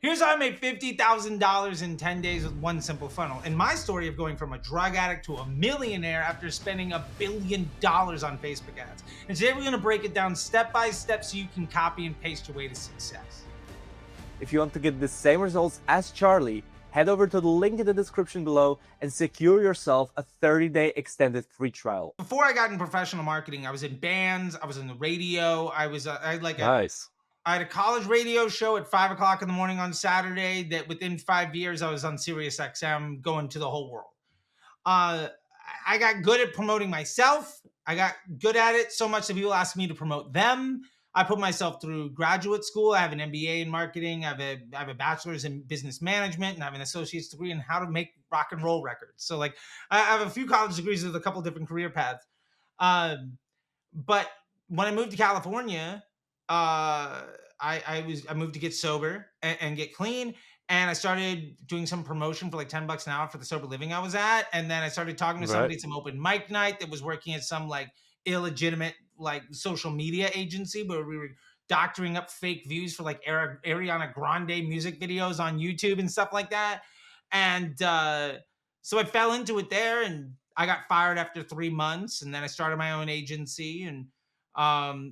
Here's how I made $50,000 in 10 days with one simple funnel. And my story of going from a drug addict to a millionaire after spending $1 billion on Facebook ads. And today we're going to break it down step by step so you can copy and paste your way to success. If you want to get the same results as Charley, head over to the link in the description below and secure yourself a 30-day extended free trial. Before I got in professional marketing, I was in bands, I was in the radio, I had a college radio show at 5 o'clock in the morning on Saturday that within 5 years, I was on Sirius XM going to the whole world. I got good at promoting myself. I got good at it so much that people ask me to promote them. I put myself through graduate school. I have an MBA in marketing. I have a bachelor's in business management, and I have an associate's degree in how to make rock and roll records. So like I have a few college degrees with a couple different career paths. But when I moved to California, I moved to get sober and get clean. And I started doing some promotion for like $10 an hour for the sober living I was at. And then I started talking to somebody at some open mic night that was working at some like illegitimate like social media agency where we were doctoring up fake views for like Ariana Grande music videos on YouTube and stuff like that. And so I fell into it there, and I got fired after 3 months. And then I started my own agency, and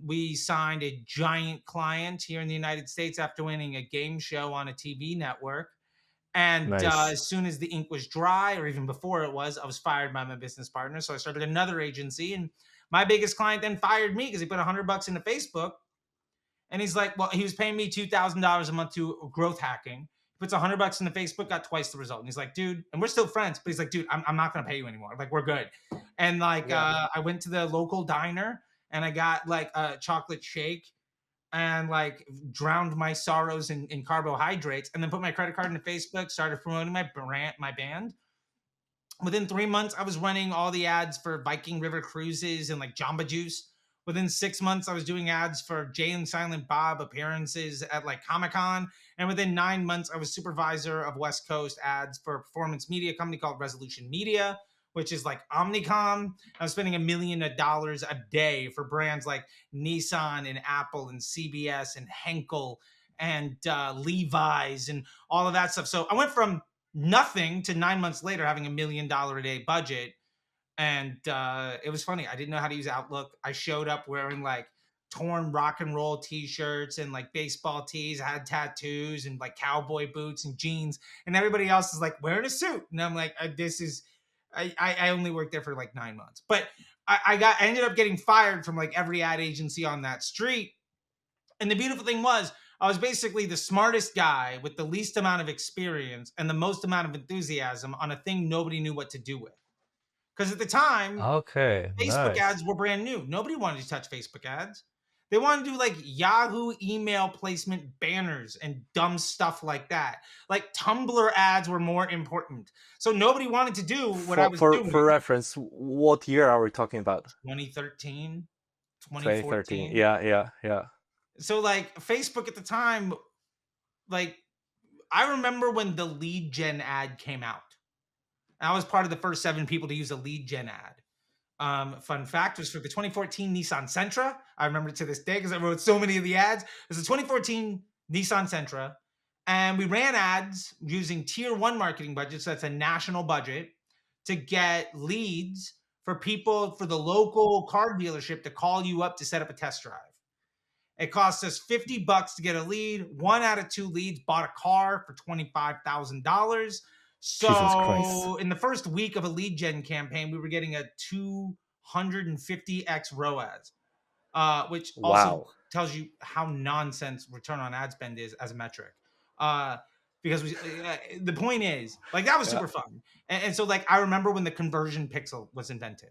we signed a giant client here in the United States after winning a game show on a TV network. And as soon as the ink was dry, or even before it was, I was fired by my business partner. So I started another agency, and my biggest client then fired me because he put $100 into Facebook. And he's like, well, he was paying me $2,000 a month to growth hacking. He puts $100 into Facebook, got twice the result. And he's like, dude, and we're still friends, but he's like, dude, I'm not going to pay you anymore. Like, we're good. And like, I went to the local diner and I got like a chocolate shake and like drowned my sorrows in carbohydrates, and then put my credit card into Facebook, started promoting my band. Within 3 months, I was running all the ads for Viking River Cruises and like Jamba Juice. Within 6 months, I was doing ads for Jay and Silent Bob appearances at like Comic-Con. And within 9 months, I was supervisor of West Coast ads for a performance media company called Resolution Media, which is like Omnicom. I was spending $1 million a day for brands like Nissan and Apple and CBS and Henkel and Levi's and all of that stuff. So I went from nothing to 9 months later having $1 million a day budget. And it was funny. I didn't know how to use Outlook. I showed up wearing like torn rock and roll t-shirts and like baseball tees. I had tattoos and like cowboy boots and jeans. And everybody else is like wearing a suit. And I'm like, I only worked there for like 9 months. But I ended up getting fired from like every ad agency on that street. And the beautiful thing was, I was basically the smartest guy with the least amount of experience and the most amount of enthusiasm on a thing nobody knew what to do with. Because at the time, Facebook ads were brand new. Nobody wanted to touch Facebook ads. They wanted to do like Yahoo email placement banners and dumb stuff like that. Like Tumblr ads were more important. So nobody wanted to do what I was doing. For reference, what year are we talking about? 2013, 2014. Yeah. So like Facebook at the time, like I remember when the lead gen ad came out. I was part of the first 7 people to use a lead gen ad. Fun fact was for the 2014 Nissan Sentra. I remember it to this day because I wrote so many of the ads. It was the 2014 Nissan Sentra. And we ran ads using tier 1 marketing budgets. So that's a national budget to get leads for people for the local car dealership to call you up to set up a test drive. It cost us $50 to get a lead. 1 out of 2 leads bought a car for $25,000. So in the first week of a lead gen campaign, we were getting a 250x ROAS, which also tells you how nonsense return on ad spend is as a metric. Because the point is, like, that was super fun. And so, like, I remember when the conversion pixel was invented.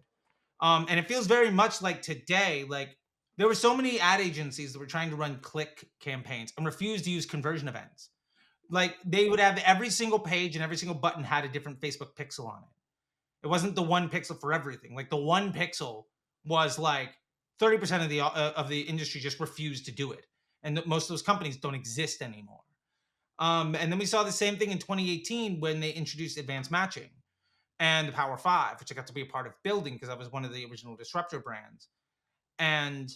And it feels very much like today, like, there were so many ad agencies that were trying to run click campaigns and refused to use conversion events. Like, they would have every single page and every single button had a different Facebook pixel on it. It wasn't the one pixel for everything. Like, the one pixel was like 30% of the industry just refused to do it. And most of those companies don't exist anymore. And then we saw the same thing in 2018 when they introduced advanced matching and the Power 5, which I got to be a part of building because I was one of the original disruptor brands. And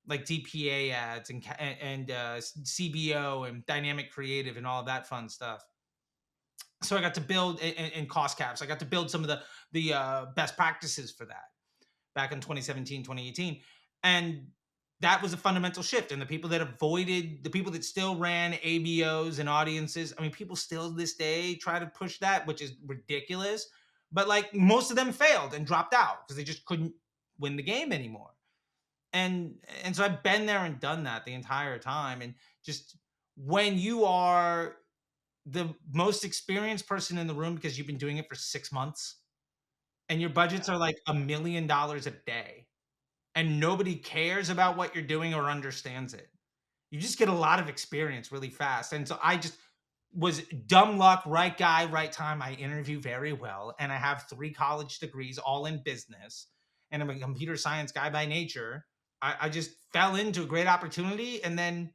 like DPA ads and CBO and dynamic creative and all of that fun stuff. So I got to build and cost caps. I got to build some of the best practices for that back in 2017, 2018. And that was a fundamental shift. And the people that avoided, the people that still ran ABOs and audiences, I mean, people still this day try to push that, which is ridiculous. But like most of them failed and dropped out because they just couldn't win the game anymore. And so I've been there and done that the entire time. And just when you are the most experienced person in the room because you've been doing it for 6 months and your budgets Yeah. are like $1 million a day and nobody cares about what you're doing or understands it. You just get a lot of experience really fast. And so I just was dumb luck, right guy, right time. I interview very well. And I have 3 college degrees, all in business. And I'm a computer science guy by nature. I just fell into a great opportunity. And then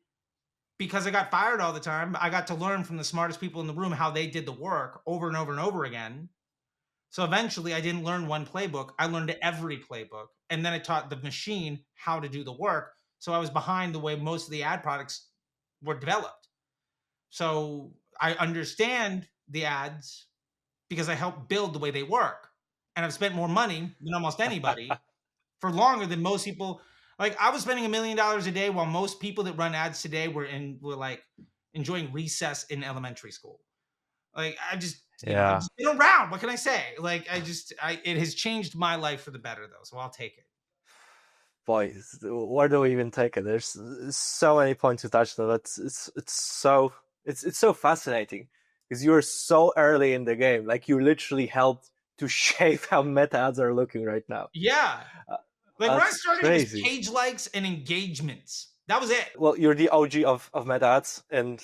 because I got fired all the time, I got to learn from the smartest people in the room how they did the work over and over and over again. So eventually, I didn't learn one playbook. I learned every playbook. And then I taught the machine how to do the work. So I was behind the way most of the ad products were developed. So I understand the ads because I helped build the way they work. And I've spent more money than almost anybody for longer than most people. Like I was spending $1 million a day while most people that run ads today were like enjoying recess in elementary school. Like I just, I've Yeah. just been around. What can I say? Like it has changed my life for the better though. So I'll take it. Boy, where do we even take it? There's so many points to touch on. It's so fascinating because you're so early in the game. Like you literally helped to shape how meta ads are looking right now. Yeah. Uh, Like when I that's started, it was crazy. page likes and engagements. That was it. Well, you're the OG of meta ads and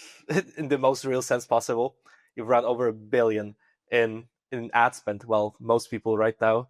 in the most real sense possible. You've run over 1 billion in ad spend. Well, most people right now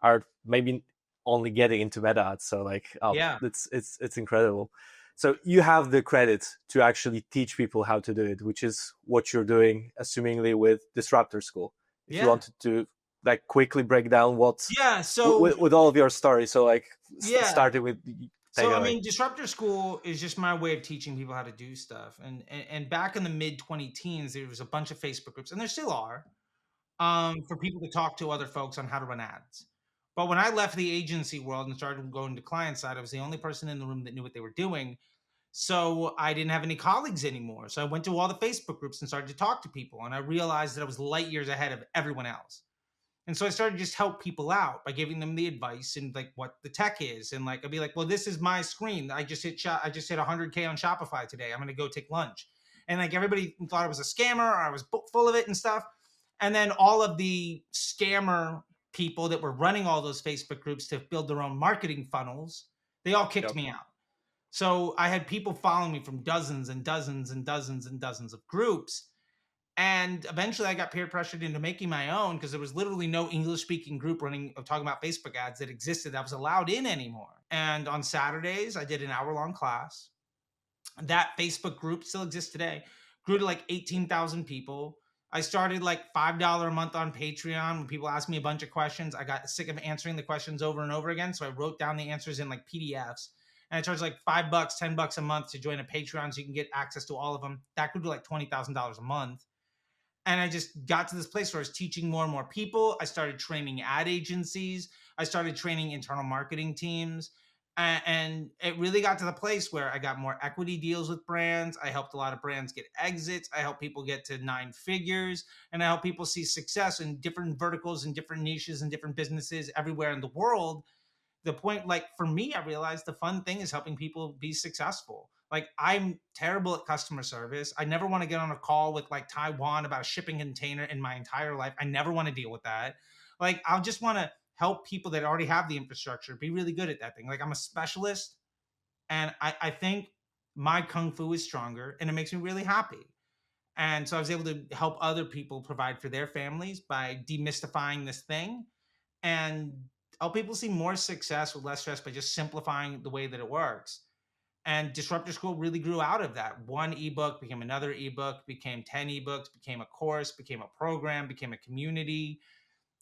are maybe only getting into meta ads. So like, oh, Yeah. it's incredible. So you have the credit to actually teach people how to do it, which is what you're doing, assumingly with Disruptor School. If you Yeah. wanted to like quickly break down what Yeah. So with all of your story. So like yeah. starting with take So it I away. mean, Disruptor School is just my way of teaching people how to do stuff. And back in the mid 20 teens, there was a bunch of Facebook groups, and there still are, for people to talk to other folks on how to run ads. But when I left the agency world and started going to client side, I was the only person in the room that knew what they were doing. So I didn't have any colleagues anymore. So I went to all the Facebook groups and started to talk to people. And I realized that I was light years ahead of everyone else. And so I started to just help people out by giving them the advice and like what the tech is. And like I'd be like, well, this is my screen. I just hit 100K on Shopify today. I'm gonna go take lunch. And like everybody thought I was a scammer or I was full of it and stuff. And then all of the scammer people that were running all those Facebook groups to build their own marketing funnels, they all kicked Yep. me out. So I had people following me from dozens and dozens and dozens and dozens of groups. And eventually I got peer pressured into making my own because there was literally no English speaking group running talking about Facebook ads that existed that was allowed in anymore. And on Saturdays, I did an hour-long class. That Facebook group still exists today, grew to like 18,000 people. I started like $5 a month on Patreon. When people asked me a bunch of questions, I got sick of answering the questions over and over again. So I wrote down the answers in like PDFs. And I charged like $5, $10 a month to join a Patreon so you can get access to all of them. That grew to like $20,000 a month. And I just got to this place where I was teaching more and more people. I started training ad agencies. I started training internal marketing teams. And it really got to the place where I got more equity deals with brands. I helped a lot of brands get exits. I helped people get to 9 figures. And I help people see success in different verticals and different niches and different businesses everywhere in the world. The point, like for me, I realized the fun thing is helping people be successful. Like I'm terrible at customer service. I never want to get on a call with like Taiwan about a shipping container in my entire life. I never want to deal with that. Like I'll just want to help people that already have the infrastructure be really good at that thing. Like I'm a specialist, and I think my kung fu is stronger and it makes me really happy. And so I was able to help other people provide for their families by demystifying this thing and help people see more success with less stress by just simplifying the way that it works. And Disruptor School really grew out of that. One ebook became another ebook, became 10 ebooks, became a course, became a program, became a community.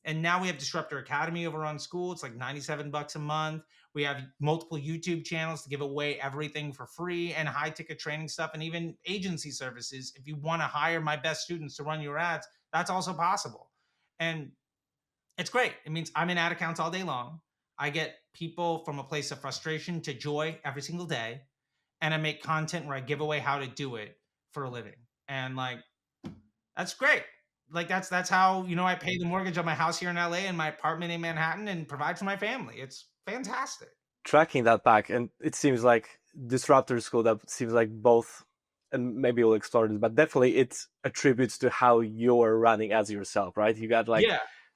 And now we have Disruptor Academy over on school. It's like $97 a month. We have multiple YouTube channels to give away everything for free and high ticket training stuff and even agency services. If you want to hire my best students to run your ads, that's also possible. And it's great. It means I'm in ad accounts all day long. I get people from a place of frustration to joy every single day. And I make content where I give away how to do it for a living. And like, that's great. Like that's how, I pay the mortgage on my house here in LA and my apartment in Manhattan and provide for my family. It's fantastic. Tracking that back, and it seems like Disruptor School, that seems like both, and maybe we'll explore this, but definitely it attributes to how you're running as yourself, right? You got like,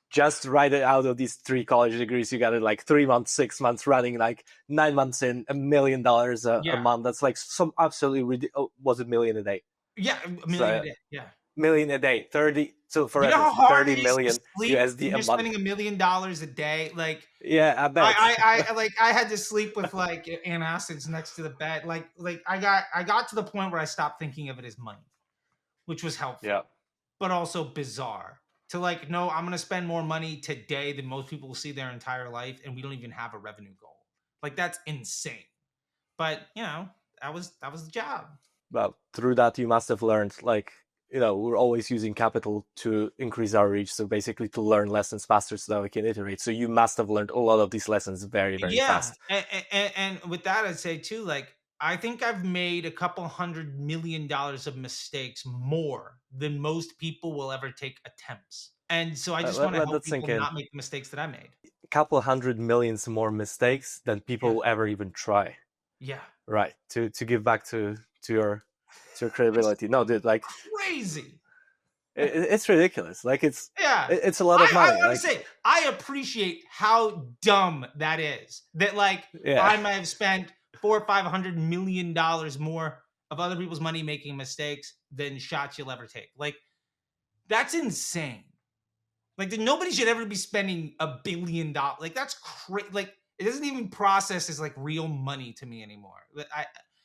just right out of these 3 college degrees, you got it like 3 months, 6 months running, like 9 months in, $1 million a month. That's like some absolutely ridiculous. Was it million a day? Yeah, $1 million a day. Yeah. Million a day, 30. So for how hard 30 million USD a month. You're spending $1 million a day. Like, yeah, I bet. I had to sleep with like antacids next to the bed. Like I got to the point where I stopped thinking of it as money, which was helpful, but also bizarre. To like, no, I'm going to spend more money today than most people will see their entire life. And we don't even have a revenue goal. Like, that's insane. But, that was the job. Well, through that, you must have learned, like, we're always using capital to increase our reach. So basically to learn lessons faster so that we can iterate. So you must have learned a lot of these lessons very, very fast. And with that, I'd say too, like, I think I've made a couple $100 million of mistakes more than most people will ever take attempts. And so I just want to help people not make the mistakes that I made. A couple 100 million more mistakes than people will ever even try. Yeah. Right. To give back to your credibility. No, dude, like crazy. It's ridiculous. Like it's a lot of money. I want to say I appreciate how dumb that is. That like I might have spent $400 or $500 million more of other people's money making mistakes than shots you'll ever take. Like that's insane. Like nobody should ever be spending $1 billion. Like that's crazy. Like it doesn't even process as like real money to me anymore.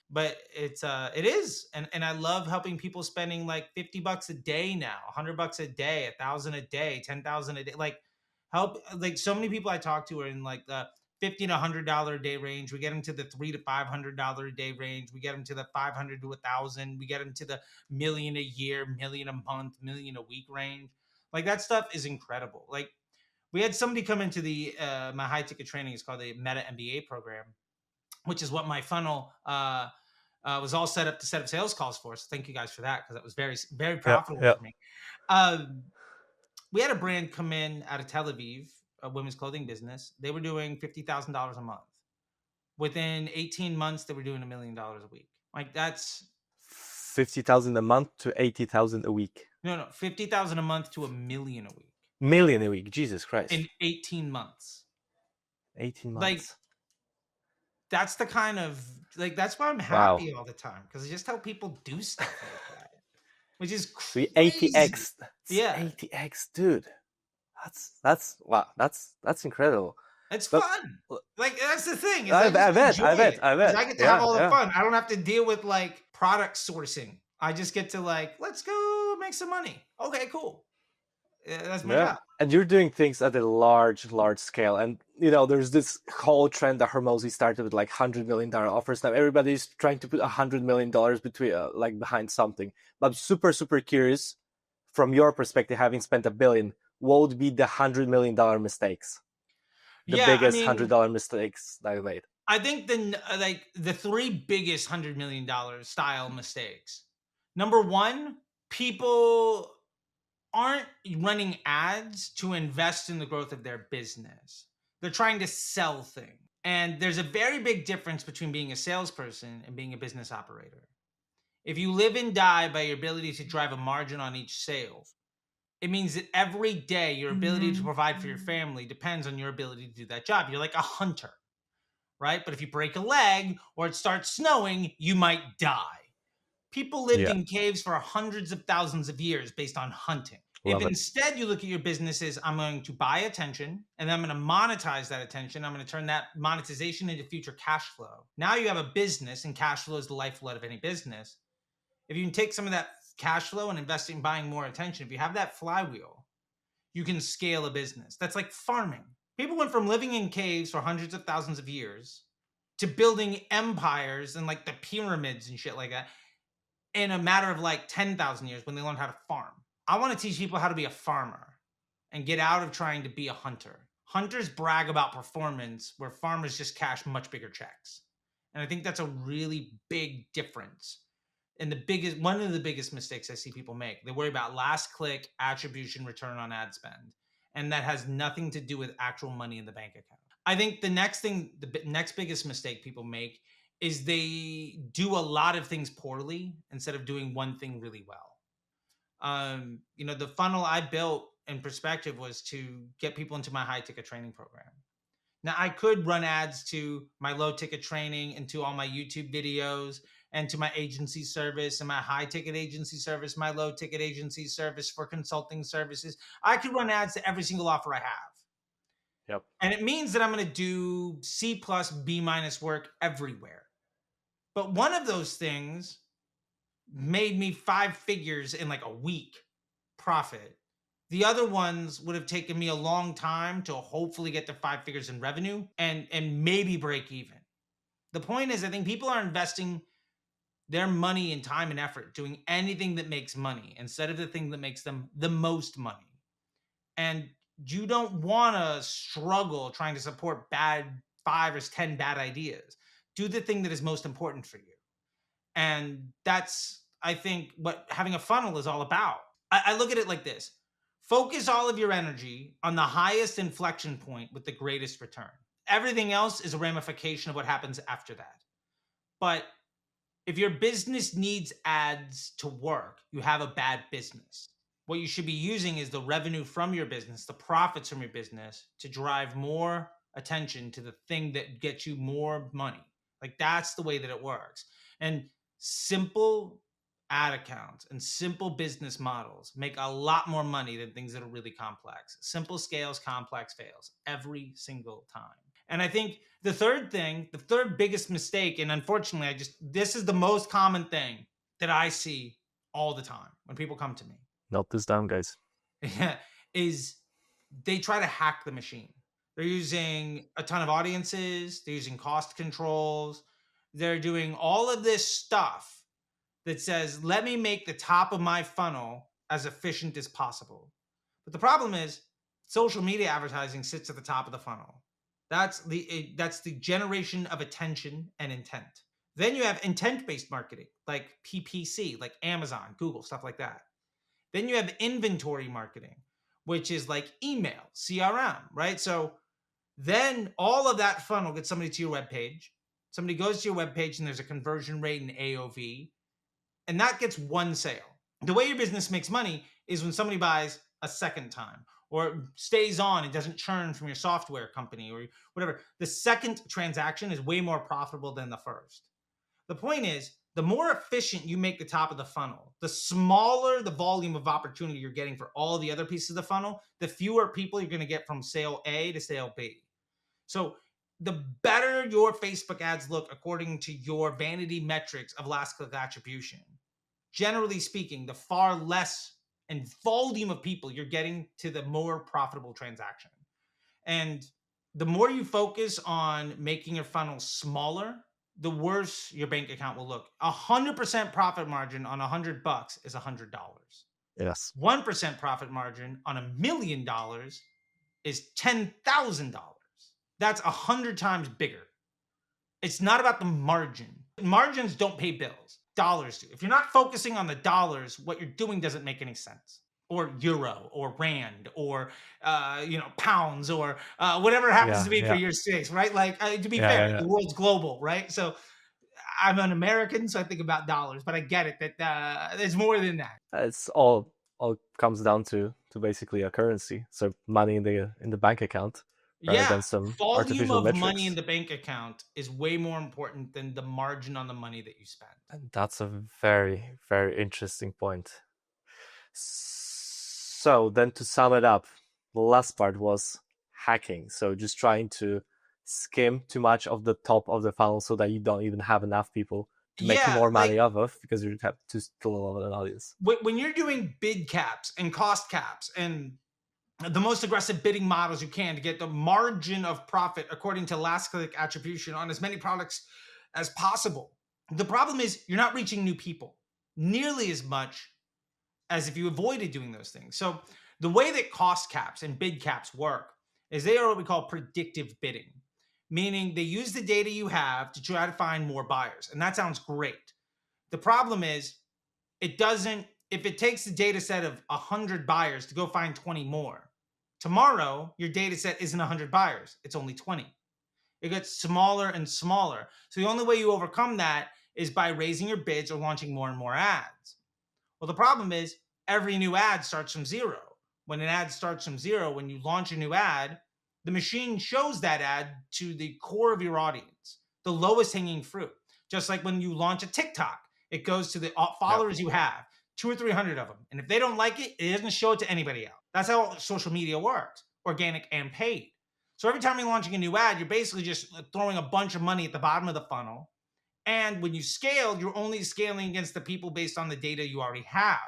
But it is, and I love helping people spending like $50 a day now, $100 a day, $1,000 a day, $10,000 a day. Like help, like so many people I talk to are in like the $50 to $100 a day range. We get them to the $300 to $500 a day range. We get them to the 500 to 1,000. We get them to the million a year, million a month, million a week range. Like that stuff is incredible. Like we had somebody come into the my high ticket training. It's called the Meta MBA program, which is what my funnel was all set up to set up sales calls for. So thank you guys for that, because that was very, very profitable for me. We had a brand come in out of Tel Aviv, a women's clothing business. They were doing $50,000 a month. Within 18 months, they were doing $1 million a week. Like that's 50,000 a month to 80,000 a week. No, 50,000 a month to $1 million a week. Million a week, Jesus Christ! In 18 months. 18 months. Like that's the kind of like that's why I'm happy all the time, because I just help people do stuff like that, which is crazy. 80x, 80x, dude. That's wow. That's incredible. It's fun. Like that's the thing. I bet. I get to have all the fun. I don't have to deal with like product sourcing. I just get to like, let's go make some money. Okay, cool. That's my job. And you're doing things at a large scale. And, there's this whole trend that Hormozi started with like $100 million offers. Now everybody's trying to put $100 million between like behind something. But I'm super, super curious from your perspective, having spent $1 billion, what would be the $100 million mistakes? The biggest $100 mistakes that you made. I think the 3 biggest $100 million style mistakes. Number one, people aren't running ads to invest in the growth of their business. They're trying to sell things. And there's a very big difference between being a salesperson and being a business operator. If you live and die by your ability to drive a margin on each sale, it means that every day your ability to provide for your family depends on your ability to do that job. You're like a hunter, right? But if you break a leg or it starts snowing, you might die. People lived in caves for hundreds of thousands of years based on hunting. Instead you look at your business as, I'm going to buy attention and then I'm going to monetize that attention. I'm going to turn that monetization into future cash flow. Now you have a business, and cash flow is the lifeblood of any business. If you can take some of that cash flow and invest in buying more attention, if you have that flywheel, you can scale a business. That's like farming. People went from living in caves for hundreds of thousands of years to building empires and like the pyramids and shit like that in a matter of like 10,000 years when they learned how to farm. I want to teach people how to be a farmer and get out of trying to be a hunter. Hunters brag about performance where farmers just cash much bigger checks. And I think that's a really big difference. And one of the biggest mistakes I see people make, they worry about last click, attribution, return on ad spend. And that has nothing to do with actual money in the bank account. I think the next biggest mistake people make is they do a lot of things poorly instead of doing one thing really well. The funnel I built in Perspective was to get people into my high ticket training program. Now I could run ads to my low ticket training and to all my YouTube videos and to my agency service and my high ticket agency service, my low ticket agency service for consulting services. I could run ads to every single offer I have. Yep. And it means that I'm going to do C+, B- work everywhere. But one of those things made me 5 figures in like a week profit. The other ones would have taken me a long time to hopefully get to 5 figures in revenue and maybe break even. The point is, I think people are investing their money and time and effort doing anything that makes money instead of the thing that makes them the most money. And you don't want to struggle trying to support 5 or 10 bad ideas. Do the thing that is most important for you. And that's, I think, what having a funnel is all about. I look at it like this. Focus all of your energy on the highest inflection point with the greatest return. Everything else is a ramification of what happens after that. But if your business needs ads to work, you have a bad business. What you should be using is the revenue from your business, the profits from your business, to drive more attention to the thing that gets you more money. Like, that's the way that it works. And simple ad accounts and simple business models make a lot more money than things that are really complex. Simple scales, complex fails every single time. And I think the third biggest mistake, and unfortunately, this is the most common thing that I see all the time when people come to me. Note this down, guys. Is they try to hack the machine. They're using a ton of audiences. They're using cost controls. They're doing all of this stuff that says, let me make the top of my funnel as efficient as possible. But the problem is social media advertising sits at the top of the funnel. That's the generation of attention and intent. Then you have intent-based marketing, like PPC, like Amazon, Google, stuff like that. Then you have inventory marketing, which is like email, CRM, right? So then all of that funnel gets somebody to your webpage. Somebody goes to your webpage and there's a conversion rate in AOV, and that gets one sale. The way your business makes money is when somebody buys a second time or stays on and doesn't churn from your software company or whatever. The second transaction is way more profitable than the first. The point is, the more efficient you make the top of the funnel, the smaller the volume of opportunity you're getting for all the other pieces of the funnel, the fewer people you're going to get from sale A to sale B. So the better your Facebook ads look according to your vanity metrics of last click attribution, generally speaking, the far less and volume of people you're getting to the more profitable transaction. And the more you focus on making your funnel smaller, the worse your bank account will look. 100% profit margin on $100 is $100. Yes. 1% profit margin on $1 million is $10,000. That's 100 times bigger. It's not about the margin. Margins don't pay bills. Dollars do. If you're not focusing on the dollars, what you're doing doesn't make any sense. Or euro, or rand, or pounds, or whatever it happens to be for your space, right? Like, to be fair, the world's global, right? So I'm an American, so I think about dollars, but I get it that there's more than that. It's all comes down to basically a currency, so money in the bank account. Rather than some volume of metrics. Money in the bank account is way more important than the margin on the money that you spend. And that's a very, very interesting point. So then to sum it up, the last part was hacking. So just trying to skim too much of the top of the funnel so that you don't even have enough people to make more money off of, because you have too little of an audience. When you're doing bid caps and cost caps and the most aggressive bidding models you can to get the margin of profit according to last click attribution on as many products as possible. The problem is you're not reaching new people nearly as much as if you avoided doing those things. So the way that cost caps and bid caps work is they are what we call predictive bidding, meaning they use the data you have to try to find more buyers. And that sounds great. The problem is it doesn't, if it takes the data set of 100 buyers to go find 20 more, tomorrow your data set isn't 100 buyers, it's only 20. It gets smaller and smaller. So the only way you overcome that is by raising your bids or launching more and more ads. Well, the problem is every new ad starts from zero. When an ad starts from zero, when you launch a new ad, the machine shows that ad to the core of your audience, the lowest hanging fruit. Just like when you launch a TikTok, it goes to the followers you have, 200 or 300 of them. And if they don't like it, it doesn't show it to anybody else. That's how social media works, organic and paid. So every time you're launching a new ad, you're basically just throwing a bunch of money at the bottom of the funnel. And when you scale, you're only scaling against the people based on the data you already have.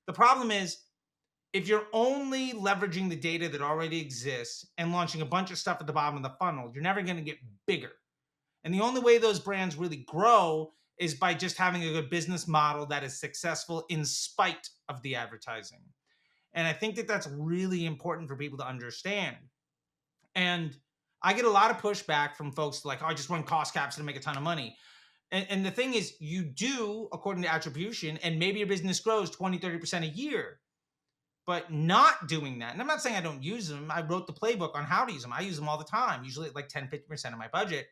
The problem is, if you're only leveraging the data that already exists and launching a bunch of stuff at the bottom of the funnel, you're never going to get bigger. And the only way those brands really grow is by just having a good business model that is successful in spite of the advertising. And I think that that's really important for people to understand. And I get a lot of pushback from folks like, oh, I just run cost caps and make a ton of money. And the thing is, you do, according to attribution, and maybe your business grows 20, 30% a year. But not doing that, and I'm not saying I don't use them. I wrote the playbook on how to use them. I use them all the time, usually like 10, 50% of my budget.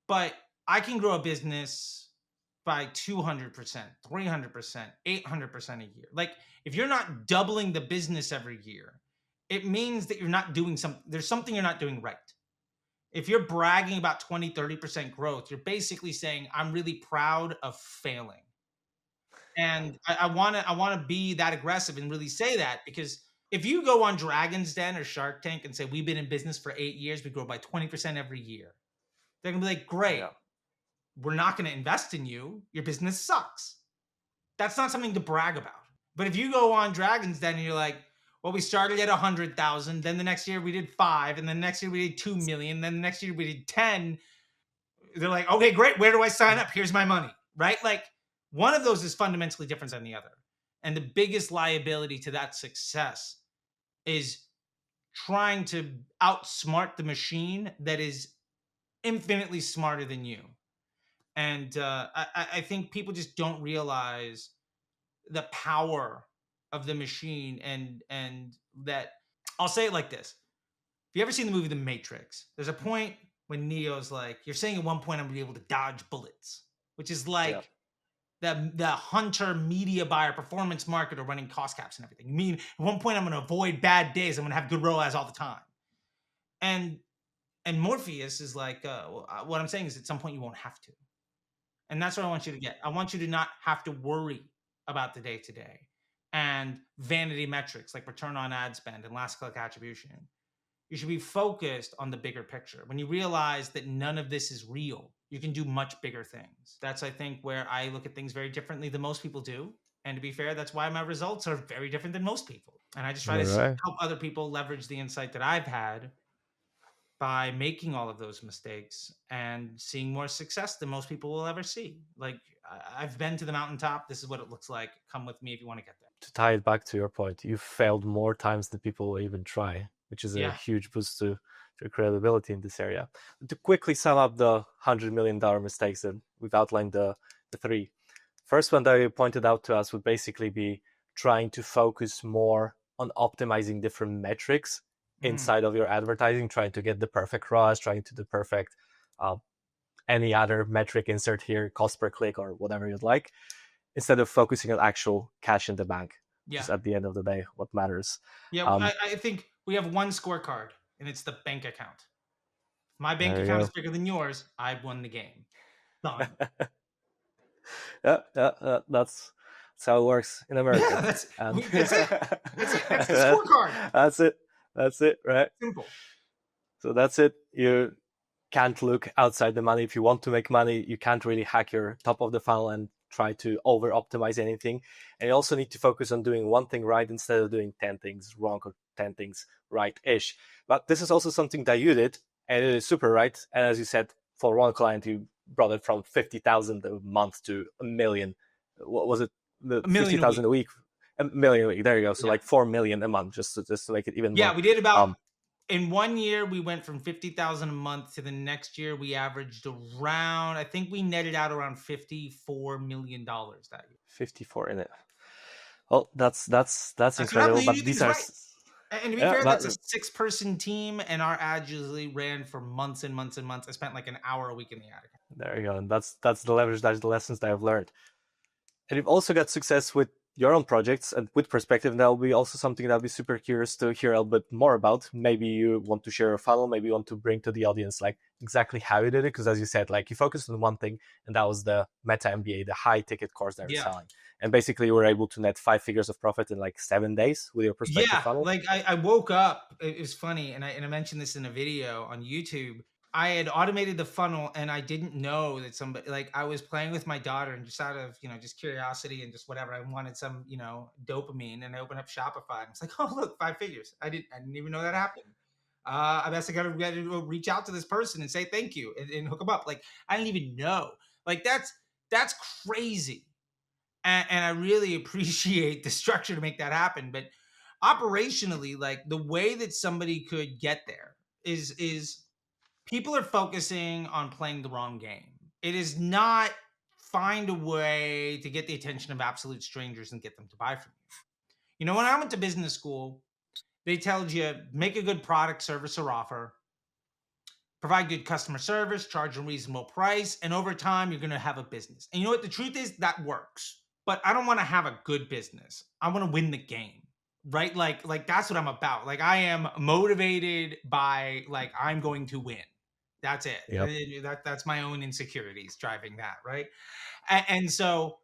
But I can grow a business by 200%, 300%, 800% a year. Like if you're not doubling the business every year, it means that you're not doing something. There's something you're not doing right. If you're bragging about 20, 30% growth, you're basically saying, I'm really proud of failing. And I want to be that aggressive and really say that, because if you go on Dragon's Den or Shark Tank and say, we've been in business for 8 years, we grow by 20% every year, they're going to be like, great. Yeah. We're not going to invest in you. Your business sucks. That's not something to brag about. But if you go on Dragon's Den and you're like, well, we started at 100,000, then the next year we did 5, and then the next year we did 2 million, then the next year we did 10. They're like, okay, great. Where do I sign up? Here's my money, right? Like one of those is fundamentally different than the other. And the biggest liability to that success is trying to outsmart the machine that is infinitely smarter than you. And I think people just don't realize the power of the machine, and that I'll say it like this. If you ever seen the movie The Matrix, there's a point when Neo's like, you're saying at one point I'm gonna be able to dodge bullets, which is like the hunter media buyer performance marketer running cost caps and everything. You mean at one point I'm gonna avoid bad days, I'm gonna have good ROAS all the time. And Morpheus is like, what I'm saying is at some point you won't have to. And that's what I want you to get. I want you to not have to worry about the day-to-day and vanity metrics like return on ad spend and last click attribution. You should be focused on the bigger picture. When you realize that none of this is real, you can do much bigger things. That's, I think, where I look at things very differently than most people do. And to be fair, that's why my results are very different than most people. And I just try to help other people leverage the insight that I've had by making all of those mistakes and seeing more success than most people will ever see. Like, I've been to the mountaintop. This is what it looks like. Come with me if you want to get there. To tie it back to your point, you've failed more times than people will even try, which is a huge boost to your credibility in this area. To quickly sum up the $100 million mistakes that we've outlined, the three. First one that you pointed out to us would basically be trying to focus more on optimizing different metrics inside of your advertising, trying to get the perfect ROAS, trying to do perfect any other metric, insert here, cost per click or whatever you'd like, instead of focusing on actual cash in the bank. Just at the end of the day, what matters. Yeah, I think we have one scorecard, and it's the bank account. If my bank account is bigger than yours, I've won the game. Done. That's how it works in America. Yeah, that's it. That's the scorecard. That's it, right? Simple. So that's it. You can't look outside the money. If you want to make money, you can't really hack your top of the funnel and try to over optimize anything. And you also need to focus on doing one thing right instead of doing 10 things wrong or 10 things right-ish. But this is also something that you did, and it is super right. And as you said, for one client, you brought it from 50,000 a month to a million. What was it? The $1 million 50,000 a week. A million a week. There you go. So Yeah. like 4 million a month, just to make it even more. Yeah, we did about in 1 year we went from 50,000 a month to the next year we averaged around, I think we netted out around $54 million that year. 54 in it. Well, that's incredible. But these are right. And to be fair, that's a 6-person team, and our ads usually ran for months and months and months. I spent like an hour a week in the ad. There you go. And that's the leverage. That's the lessons that I've learned. And you've also got success with your own projects and with Perspective. And that'll be also something that I'll be super curious to hear a little bit more about. Maybe you want to share a funnel. Maybe you want to bring to the audience like exactly how you did it. Because as you said, like you focused on one thing, and that was the Meta MBA, the high ticket course that you're selling. And basically you were able to net 5 figures of profit in like 7 days with your Perspective funnel. Like I woke up, it was funny. And I mentioned this in a video on YouTube. I had automated the funnel, and I didn't know that somebody, like I was playing with my daughter, and just out of, just curiosity and just whatever, I wanted some, dopamine, and I opened up Shopify, and it's like, oh, look, 5 figures. I didn't even know that happened. I guess I gotta reach out to this person and say thank you and hook them up. Like I didn't even know. Like that's crazy. And I really appreciate the structure to make that happen. But operationally, like the way that somebody could get there is people are focusing on playing the wrong game. It is not find a way to get the attention of absolute strangers and get them to buy from you. When I went to business school, they told you make a good product, service, or offer, provide good customer service, charge a reasonable price, and over time, you're going to have a business. And you know what? The truth is that works. But I don't want to have a good business. I want to win the game. Right? Like that's what I'm about. Like I am motivated by like I'm going to win. That's it. Yep. That's my own insecurities driving that, right? And so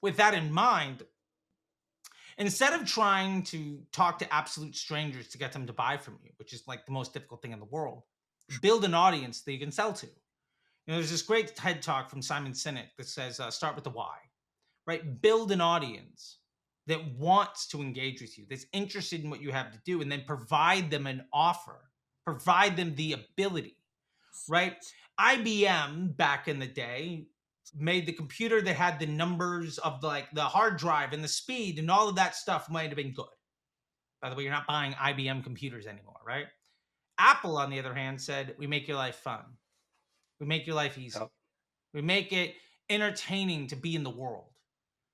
with that in mind, instead of trying to talk to absolute strangers to get them to buy from you, which is like the most difficult thing in the world, build an audience that you can sell to. There's this great TED talk from Simon Sinek that says, start with the why, right? Build an audience that wants to engage with you, that's interested in what you have to do, and then provide them an offer, provide them the ability, right? IBM back in the day made the computer that had the numbers of like the hard drive and the speed and all of that stuff might have been good. By the way, you're not buying IBM computers anymore, right? Apple, on the other hand, said, we make your life fun. We make your life easy. We make it entertaining to be in the world,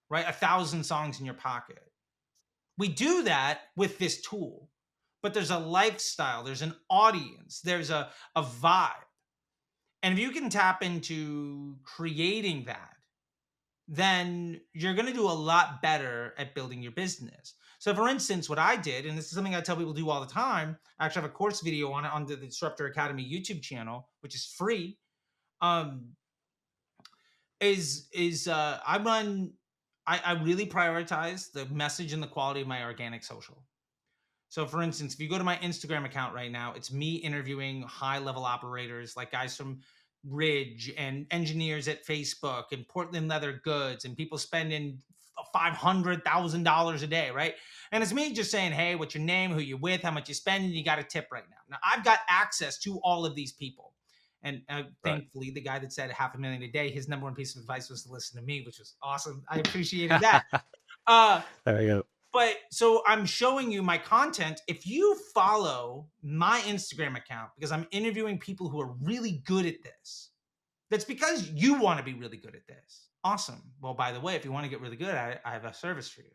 right? 1,000 songs in your pocket. We do that with this tool, but there's a lifestyle, there's an audience, there's a vibe. And if you can tap into creating that, then you're going to do a lot better at building your business. So for instance, what I did, and this is something I tell people to do all the time, I actually have a course video on it on the Disruptor Academy YouTube channel, which is free. I really prioritize the message and the quality of my organic social. So for instance, if you go to my Instagram account right now, it's me interviewing high-level operators like guys from Ridge and engineers at Facebook and Portland Leather Goods and people spending $500,000 a day, right? And it's me just saying, hey, what's your name, who you with, how much you spend, and you got a tip right now. Now, I've got access to all of these people. And thankfully, the guy that said $500,000 a day, his number one piece of advice was to listen to me, which was awesome. I appreciated that. There you go. But so I'm showing you my content. If you follow my Instagram account, because I'm interviewing people who are really good at this, that's because you want to be really good at this. Awesome. Well, by the way, if you want to get really good at it, I have a service for you.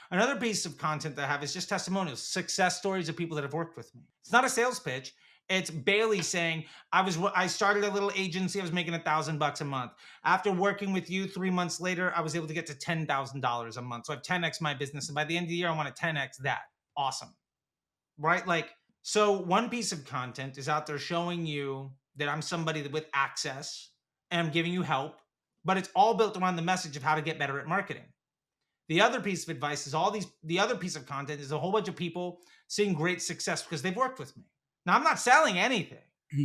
Another piece of content that I have is just testimonials, success stories of people that have worked with me. It's not a sales pitch. It's Bailey saying, I started a little agency. I was making $1,000 a month. After working with you 3 months later, I was able to get to $10,000 a month. So I've 10x my business. And by the end of the year, I want to 10x that. Awesome. Right? Like, so one piece of content is out there showing you that I'm somebody with access and I'm giving you help, but it's all built around the message of how to get better at marketing. The other piece of advice is the other piece of content is a whole bunch of people seeing great success because they've worked with me. Now, I'm not selling anything,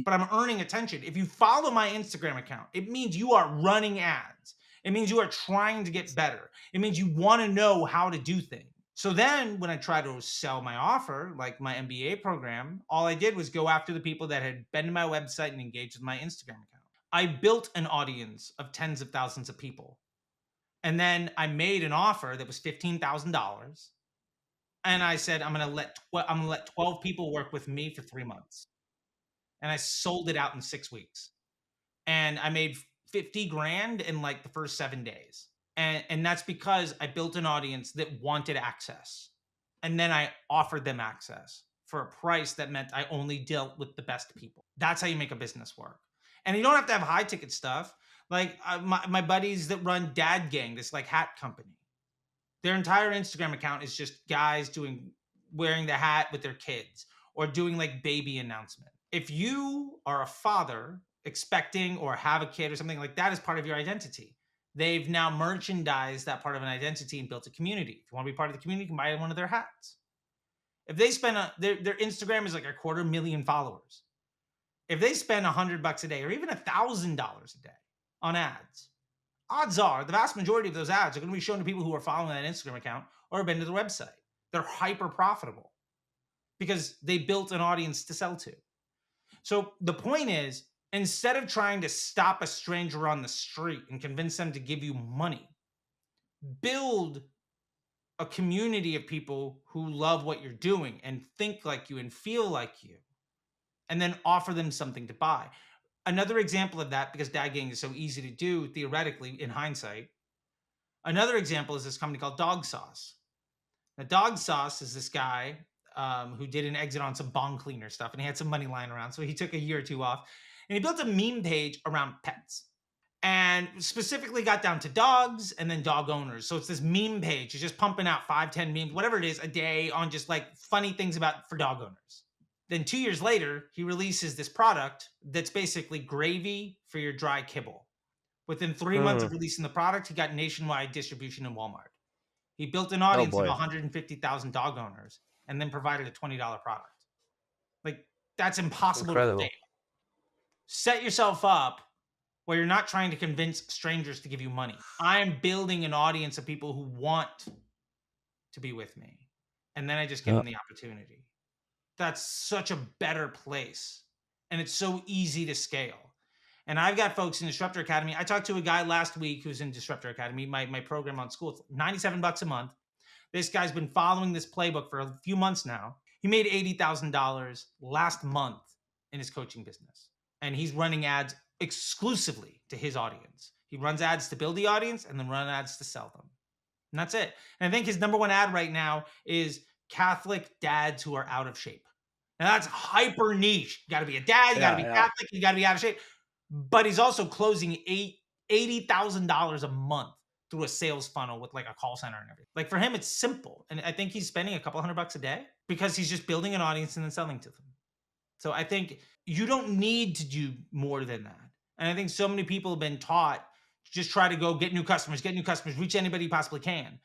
but I'm earning attention. If you follow my Instagram account, it means you are running ads. It means you are trying to get better. It means you want to know how to do things. So then when I tried to sell my offer, like my MBA program, all I did was go after the people that had been to my website and engaged with my Instagram account. I built an audience of tens of thousands of people. And then I made an offer that was $15,000. And I said, I'm going to let 12 people work with me for 3 months. And I sold it out in 6 weeks. And I made 50 grand in like the first 7 days. And that's because I built an audience that wanted access. And then I offered them access for a price that meant I only dealt with the best people. That's how you make a business work. And you don't have to have high ticket stuff. Like my buddies that run Dad Gang, this like hat company. Their entire Instagram account is just guys wearing the hat with their kids or doing like baby announcement. If you are a father expecting or have a kid or something like that as part of your identity, they've now merchandised that part of an identity and built a community. If you want to be part of the community, you can buy one of their hats. If they spend their Instagram is like 250,000 followers. If they spend $100 a day or even $1,000 a day on ads, odds are the vast majority of those ads are going to be shown to people who are following that Instagram account or have been to the website. They're hyper profitable because they built an audience to sell to. So the point is, instead of trying to stop a stranger on the street and convince them to give you money, build a community of people who love what you're doing and think like you and feel like you, and then offer them something to buy. Another example of that, because Dad Gang is so easy to do theoretically in hindsight, another example is this company called Dog Sauce. Now, Dog Sauce is this guy who did an exit on some bong cleaner stuff, and he had some money lying around, so he took a year or two off, and he built a meme page around pets, and specifically got down to dogs and then dog owners. So it's this meme page. He's just pumping out 5-10 memes, whatever it is, a day on just like funny things for dog owners. Then 2 years later, he releases this product that's basically gravy for your dry kibble. Within 3 months of releasing the product, he got nationwide distribution in Walmart. He built an audience of 150,000 dog owners and then provided a $20 product. Like, that's impossible to fail. Set yourself up where you're not trying to convince strangers to give you money. I'm building an audience of people who want to be with me. And then I just give them the opportunity. That's such a better place. And it's so easy to scale. And I've got folks in Disruptor Academy. I talked to a guy last week who's in Disruptor Academy, my program on school. It's $97 a month. This guy's been following this playbook for a few months now. He made $80,000 last month in his coaching business. And he's running ads exclusively to his audience. He runs ads to build the audience and then run ads to sell them. And that's it. And I think his number one ad right now is Catholic dads who are out of shape. Now that's hyper niche. You got to be a dad, you got to be Catholic, you got to be out of shape. But he's also closing $80,000 a month through a sales funnel with like a call center and everything. Like for him, it's simple. And I think he's spending a couple $100 a day because he's just building an audience and then selling to them. So I think you don't need to do more than that. And I think so many people have been taught to just try to go get new customers, reach anybody you possibly can.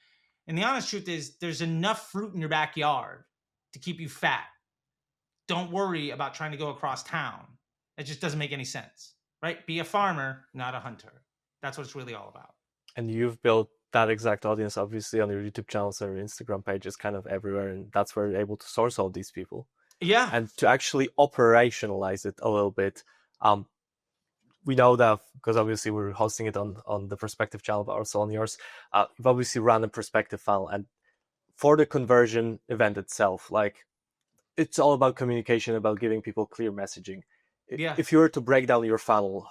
And the honest truth is there's enough fruit in your backyard to keep you fat. Don't worry about trying to go across town. It just doesn't make any sense, right? Be a farmer, not a hunter. That's what it's really all about. And you've built that exact audience, obviously, on your YouTube channels or Instagram pages, kind of everywhere. And that's where you're able to source all these people. Yeah. And to actually operationalize it a little bit, we know that because obviously we're hosting it on the Perspective channel, but also on yours. You've obviously run a Perspective funnel, and for the conversion event itself, like it's all about communication, about giving people clear messaging. Yeah. If you were to break down your funnel,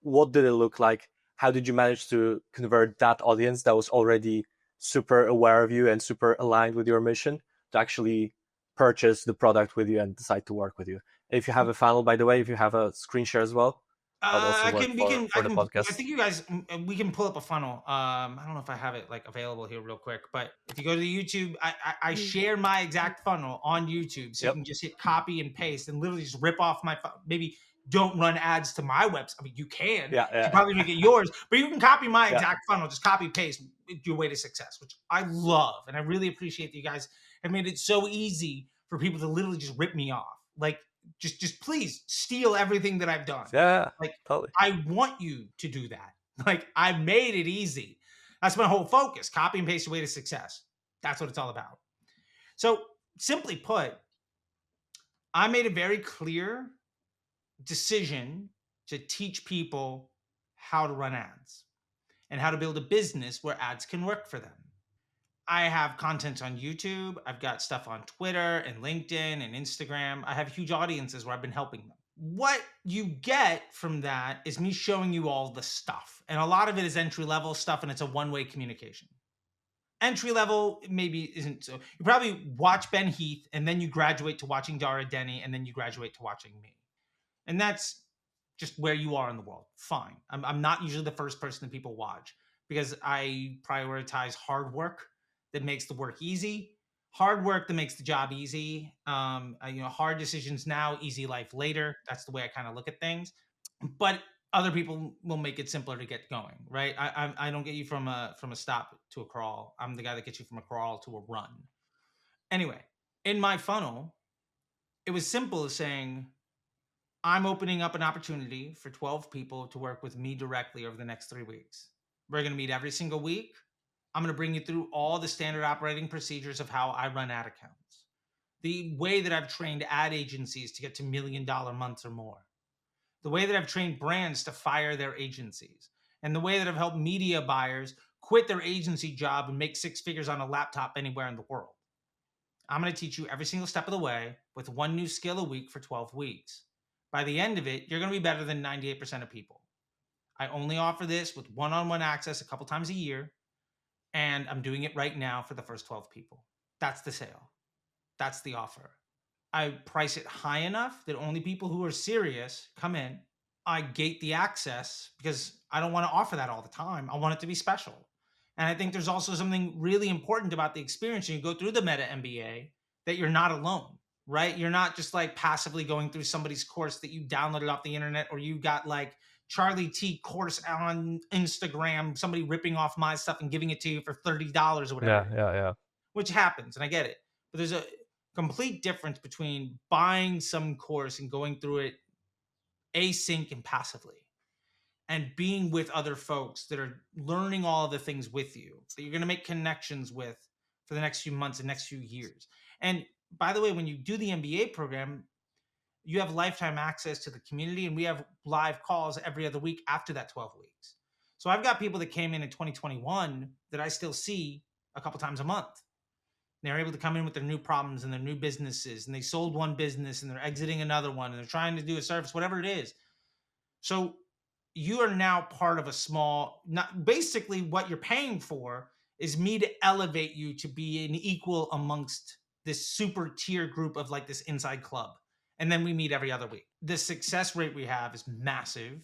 what did it look like? How did you manage to convert that audience that was already super aware of you and super aligned with your mission to actually purchase the product with you and decide to work with you? If you have a funnel, by the way, if you have a screen share as well, I think you guys, we can pull up a funnel. I don't know if I have it like available here real quick, but if you go to the YouTube, I share my exact funnel on YouTube. So you can just hit copy and paste and literally just rip off my, maybe don't run ads to my website. I mean, you can, you probably make it yours, but you can copy my exact funnel, just copy paste your way to success, which I love. And I really appreciate that you guys have made it so easy for people to literally just rip me off. Like, just please steal everything that I've done. Yeah, like totally. I want you to do that. Like, I made it easy. That's my whole focus. Copy and paste your way to success. That's what it's all about. So, simply put, I made a very clear decision to teach people how to run ads and how to build a business where ads can work for them. I have content on YouTube. I've got stuff on Twitter and LinkedIn and Instagram. I have huge audiences where I've been helping them. What you get from that is me showing you all the stuff. And a lot of it is entry level stuff, and it's a one way communication. Entry level maybe isn't so. You probably watch Ben Heath, and then you graduate to watching Dara Denny, and then you graduate to watching me. And that's just where you are in the world. Fine. I'm not usually the first person that people watch because I prioritize hard work that makes the work easy, hard work that makes the job easy. Hard decisions now, easy life later. That's the way I kind of look at things. But other people will make it simpler to get going, right? I don't get you from a stop to a crawl. I'm the guy that gets you from a crawl to a run. Anyway, in my funnel, it was simple as saying, I'm opening up an opportunity for 12 people to work with me directly over the next 3 weeks. We're going to meet every single week. I'm going to bring you through all the standard operating procedures of how I run ad accounts, the way that I've trained ad agencies to get to $1 million months or more, the way that I've trained brands to fire their agencies, and the way that I've helped media buyers quit their agency job and make 6 figures on a laptop anywhere in the world. I'm going to teach you every single step of the way with one new skill a week for 12 weeks. By the end of it, you're going to be better than 98% of people. I only offer this with one-on-one access a couple times a year, and I'm doing it right now for the first 12 people. That's the sale. That's the offer. I price it high enough that only people who are serious come in. I gate the access because I don't want to offer that all the time. I want it to be special. And I think there's also something really important about the experience. You go through the Meta MBA that you're not alone, right? You're not just like passively going through somebody's course that you downloaded off the internet, or you got like Charley T course on Instagram, somebody ripping off my stuff and giving it to you for $30 or whatever. Yeah. Which happens, and I get it. But there's a complete difference between buying some course and going through it async and passively, and being with other folks that are learning all of the things with you that you're going to make connections with for the next few months and next few years. And by the way, when you do the MBA program, you have lifetime access to the community, and we have live calls every other week after that 12 weeks. So I've got people that came in 2021 that I still see a couple times a month. They're able to come in with their new problems and their new businesses, and they sold one business and they're exiting another one, and they're trying to do a service, whatever it is. So you are now part of a small, not basically what you're paying for is me to elevate you to be an equal amongst this super tier group of like this inside club. And then we meet every other week. The success rate we have is massive.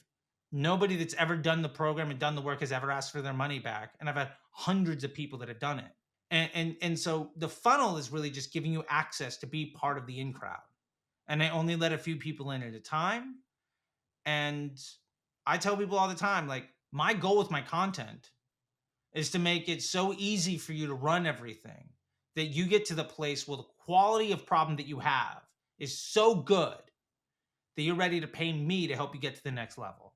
Nobody that's ever done the program and done the work has ever asked for their money back. And I've had hundreds of people that have done it. And so the funnel is really just giving you access to be part of the in crowd. And I only let a few people in at a time. And I tell people all the time, like, my goal with my content is to make it so easy for you to run everything that you get to the place where the quality of problem that you have is so good that you're ready to pay me to help you get to the next level.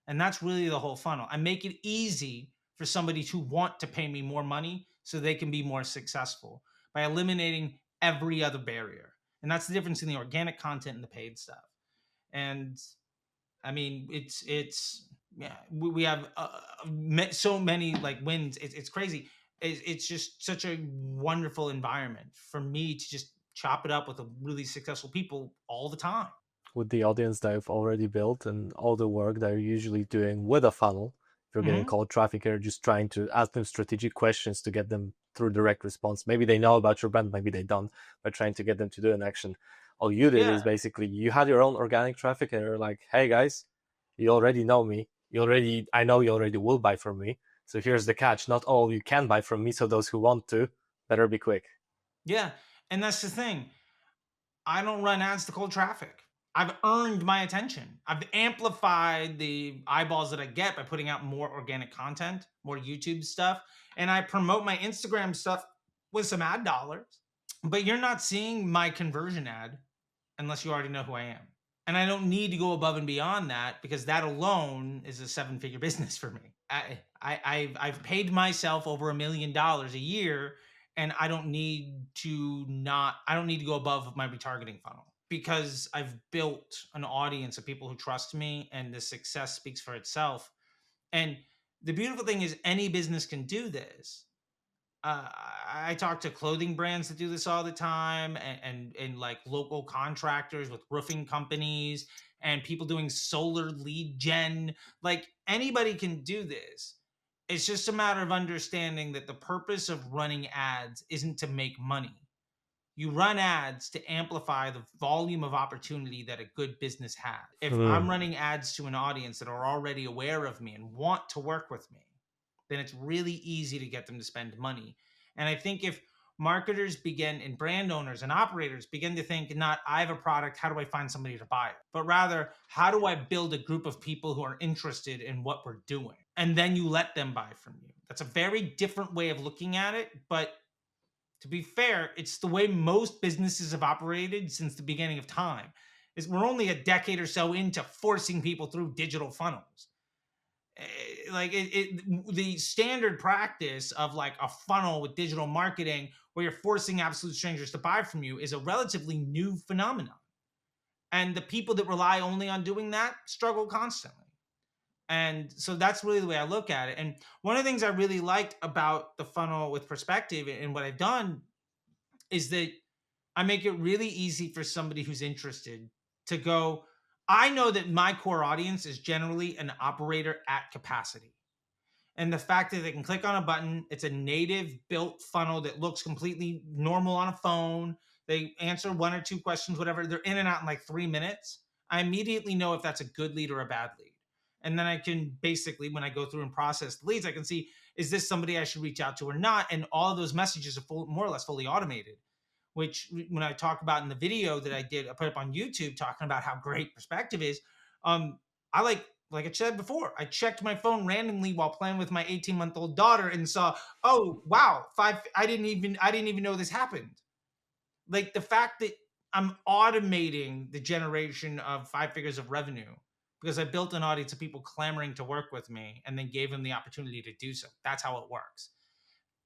And that's really the whole funnel. I make it easy for somebody to want to pay me more money so they can be more successful by eliminating every other barrier. And that's the difference in the organic content and the paid stuff. And I mean, yeah, we have so many like wins. It's crazy. It's just such a wonderful environment for me to just chop it up with really successful people all the time. With the audience that you've already built and all the work that you're usually doing with a funnel, if you're getting cold traffic, you're just trying to ask them strategic questions to get them through direct response. Maybe they know about your brand, maybe they don't, but trying to get them to do an action. All you did is basically you had your own organic traffic and you're like, hey guys, you already know me. I know you already will buy from me. So here's the catch. Not all you can buy from me. So those who want to better be quick. Yeah. And that's the thing. I don't run ads to cold traffic. I've earned my attention. I've amplified the eyeballs that I get by putting out more organic content, more YouTube stuff, and I promote my Instagram stuff with some ad dollars. But you're not seeing my conversion ad unless you already know who I am. And I don't need to go above and beyond that because that alone is a 7-figure business for me. I've paid myself over $1 million a year, and I don't need to go above my retargeting funnel because I've built an audience of people who trust me, and the success speaks for itself. And the beautiful thing is any business can do this. I talk to clothing brands that do this all the time, and like local contractors with roofing companies and people doing solar lead gen. Like anybody can do this. It's just a matter of understanding that the purpose of running ads isn't to make money. You run ads to amplify the volume of opportunity that a good business has. If I'm running ads to an audience that are already aware of me and want to work with me, then it's really easy to get them to spend money. And I think if marketers begin, and brand owners and operators begin to think, not I have a product, how do I find somebody to buy it? But rather, how do I build a group of people who are interested in what we're doing? And then you let them buy from you. That's a very different way of looking at it. But to be fair, it's the way most businesses have operated since the beginning of time. Is we're only a decade or so into forcing people through digital funnels. The standard practice of like a funnel with digital marketing where you're forcing absolute strangers to buy from you is a relatively new phenomenon. And the people that rely only on doing that struggle constantly. And so that's really the way I look at it. And one of the things I really liked about the funnel with Perspective and what I've done is that I make it really easy for somebody who's interested to go. I know that my core audience is generally an operator at capacity. And the fact that they can click on a button, it's a native built funnel that looks completely normal on a phone. They answer one or two questions, whatever. They're in and out in like 3 minutes. I immediately know if that's a good lead or a bad lead. And then I can basically, when I go through and process the leads, I can see, is this somebody I should reach out to or not? And all of those messages are more or less fully automated, which when I talk about in the video that I did, I put up on YouTube talking about how great Perspective is. I like I said before, I checked my phone randomly while playing with my 18-month-old daughter and saw, oh wow, I didn't even know this happened. Like the fact that I'm automating the generation of 5 figures of revenue because I built an audience of people clamoring to work with me and then gave them the opportunity to do so. That's how it works.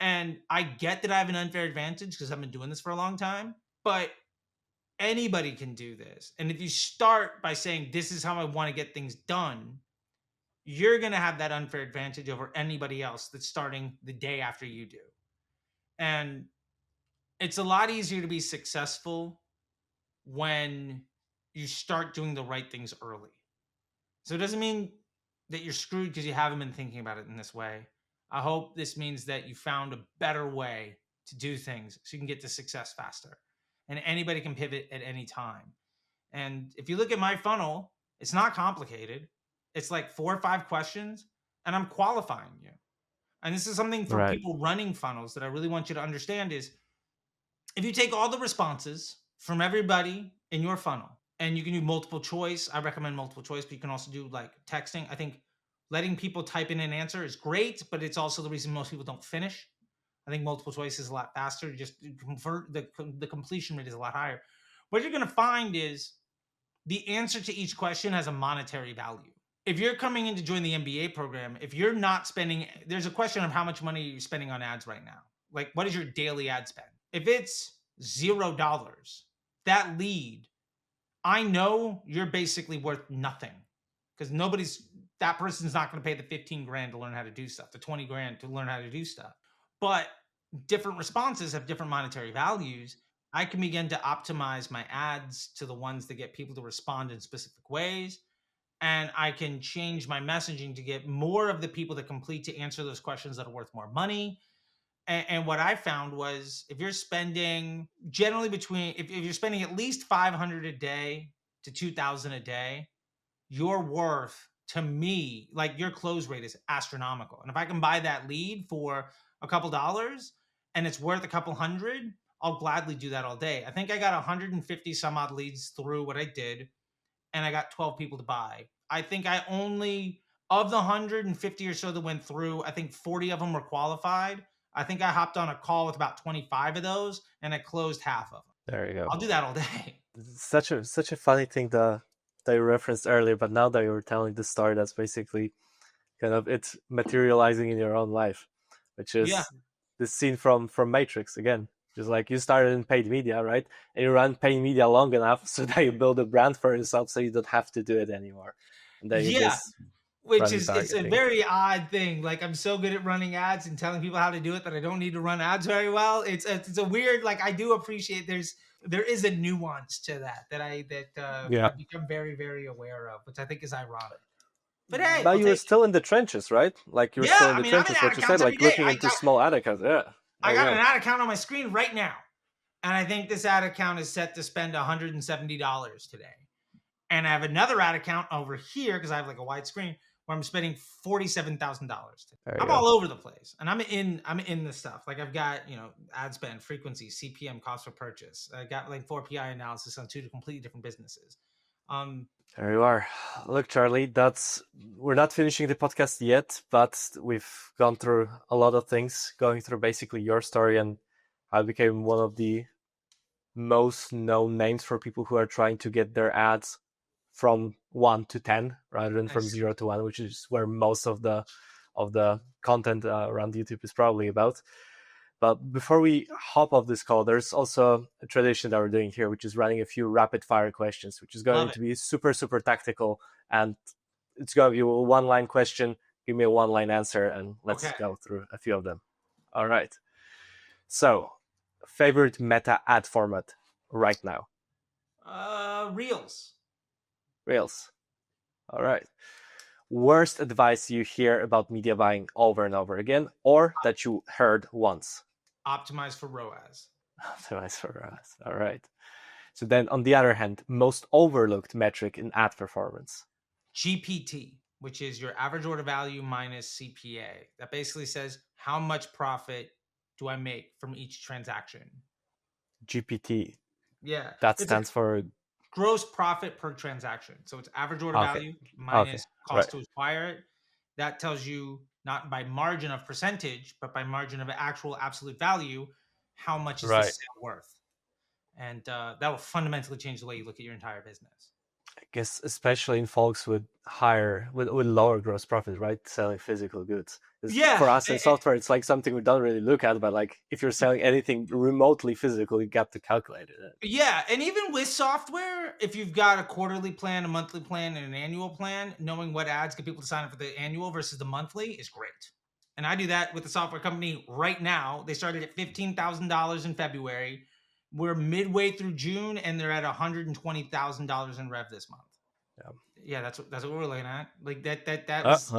And I get that I have an unfair advantage because I've been doing this for a long time, but anybody can do this. And if you start by saying, this is how I want to get things done, you're going to have that unfair advantage over anybody else that's starting the day after you do. And it's a lot easier to be successful when you start doing the right things early. So it doesn't mean that you're screwed because you haven't been thinking about it in this way. I hope this means that you found a better way to do things so you can get to success faster. And anybody can pivot at any time. And if you look at my funnel, it's not complicated. It's like 4 or 5 questions, and I'm qualifying you. And this is something for people running funnels that I really want you to understand is if you take all the responses from everybody in your funnel, and you can do multiple choice. I recommend multiple choice, but you can also do like texting. I think letting people type in an answer is great, but it's also the reason most people don't finish. I think multiple choice is a lot faster. Just convert the completion rate is a lot higher. What you're going to find is the answer to each question has a monetary value. If you're coming in to join the MBA program, if you're not spending, there's a question of how much money you're spending on ads right now. Like, what is your daily ad spend? If it's $0, that lead, I know you're basically worth nothing because that person's not going to pay the 15 grand to learn how to do stuff, the 20 grand to learn how to do stuff. But different responses have different monetary values. I can begin to optimize my ads to the ones that get people to respond in specific ways. And I can change my messaging to get more of the people that complete to answer those questions that are worth more money. And what I found was if you're spending generally if you're spending at least 500 a day to 2,000 a day, you're worth, to me, like your close rate is astronomical. And if I can buy that lead for a couple dollars and it's worth a couple hundred, I'll gladly do that all day. I think I got 150 some odd leads through what I did, and I got 12 people to buy. I think I only, of the 150 or so that went through, I think 40 of them were qualified. I think I hopped on a call with about 25 of those, and I closed half of them. There you go. I'll do that all day. Such a funny thing. that you referenced earlier, but now that you were telling the story, that's basically kind of it's materializing in your own life, which Yeah. is the scene from Matrix again. Just like you started in paid media, right? And you run paid media long enough so that you build a brand for yourself, so you don't have to do it anymore, and then you Yeah. just Which run is, it's a targeting. very odd thing. Like, I'm so good at running ads and telling people how to do it that I don't need to run ads very well. It's a weird, like, I do appreciate there is a nuance to that Yeah, I've become very, very aware of, which I think is ironic. But hey, but I'll you were take it. still in the trenches, right? Like you were Yeah, still in I the mean, I'm in trenches. ad What you said, accounts every like day. looking into small ad accounts. Yeah, I there you got an go. ad account on my screen right now. And I think this ad account is set to spend $170 today. And I have another ad account over here because I have like a wide screen where I'm spending $47,000 today. There you I'm go. all over the place, and I'm in the stuff. Like, I've got, ad spend, frequency, CPM, cost per purchase. I got like 4 PI analysis on two completely different businesses. There you are. Look, Charlie, we're not finishing the podcast yet, but we've gone through a lot of things, going through basically your story and how I became one of the most known names for people who are trying to get their ads from 1 to 10 rather than from 0 to 1, which is where most of the content around YouTube is probably about. But before we hop off this call, there's also a tradition that we're doing here, which is running a few rapid fire questions, which is going to be super, super tactical. And it's going to be a one-line question. Give me a one-line answer, and let's go through a few of them. All right. So, favorite meta ad format right now? Reels. Reels. All right. Worst advice you hear about media buying over and over again, or that you heard once? Optimize for ROAS. Optimize for ROAS. All right. So then, on the other hand, most overlooked metric in ad performance? GPT, which is your average order value minus CPA. That basically says how much profit do I make from each transaction. GPT. Yeah. That It's stands for gross profit per transaction. So it's average order value minus cost to acquire it. That tells you not by margin of percentage, but by margin of actual absolute value, how much is this sale worth. And that will fundamentally change the way you look at your entire business. I guess especially in folks with lower gross profit, right? Selling physical goods. Yeah. For us in software, it's like something we don't really look at, but like if you're selling anything remotely physical, you got to calculate it. Yeah, and even with software, if you've got a quarterly plan, a monthly plan, and an annual plan, knowing what ads get people to sign up for the annual versus the monthly is great. And I do that with the software company right now. They started at $15,000 in February. We're midway through June, and they're at $120,000 in rev this month. Yeah, that's what we're looking at. Like that was.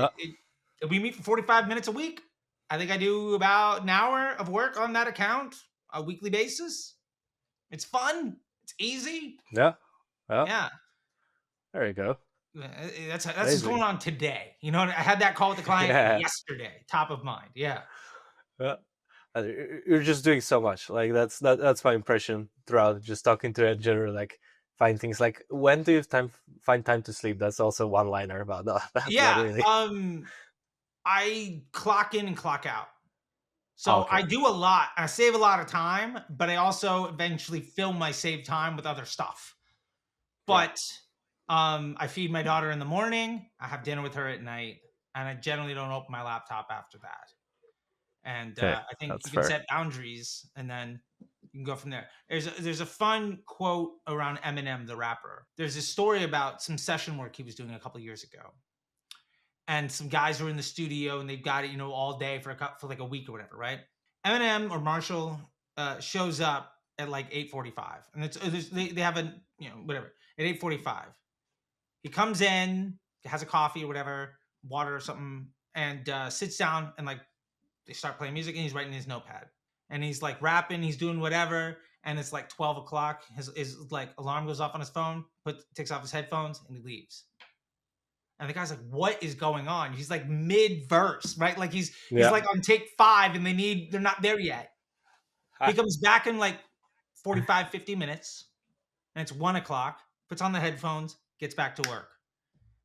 We meet for 45 minutes a week. I think I do about an hour of work on that account a weekly basis. It's fun. It's easy. Yeah. Yeah. There you go. That's what's going on today. You know, I had that call with the client yesterday, top of mind. Yeah. You're just doing so much. Like that's my impression throughout just talking to a general, like find things like when do you find time to sleep? That's also one liner about that. Yeah. Really. I clock in and clock out. So I do a lot. I save a lot of time, but I also eventually fill my saved time with other stuff. But I feed my daughter in the morning. I have dinner with her at night, and I generally don't open my laptop after that. And I think you can set boundaries, and then you can go from there. There's a fun quote around Eminem, the rapper. There's a story about some session work he was doing a couple of years ago, and some guys were in the studio, and they've got it, all day for like a week or whatever, right? Eminem or Marshall shows up at like 8:45, and they have a whatever at 8:45. He comes in, has a coffee or whatever, water or something, and sits down, and like they start playing music, and he's writing his notepad, and he's like rapping, he's doing whatever, and it's like 12 o'clock. His like alarm goes off on his phone, takes off his headphones, and he leaves. And the guy's like, "What is going on?" He's like mid verse, right? Like he's like on take 5, and they're not there yet. He comes back in like 45, 50 minutes, and it's 1 o'clock. Puts on the headphones, gets back to work,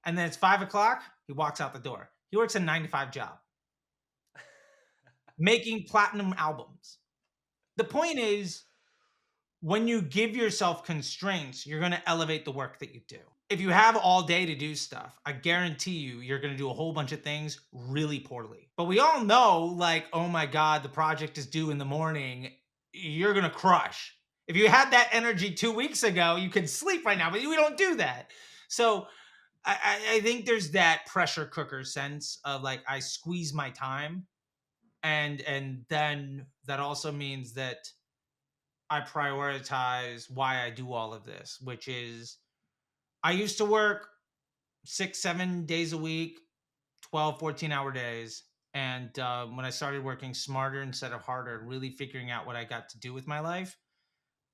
and then it's 5 o'clock. He walks out the door. He works a 9-to-5 job, making platinum albums. The point is, when you give yourself constraints, you're going to elevate the work that you do. if you have all day to do stuff, I guarantee you're going to do a whole bunch of things really poorly. But we all know, like, oh my God, the project is due in the morning. You're going to crush. If you had that energy 2 weeks ago, you could sleep right now, but we don't do that. So I think there's that pressure cooker sense of like, I squeeze my time. And then that also means that I prioritize why I do all of this, which is I used to work 6, 7 days a week, 12, 14-hour days. And when I started working smarter instead of harder, really figuring out what I got to do with my life,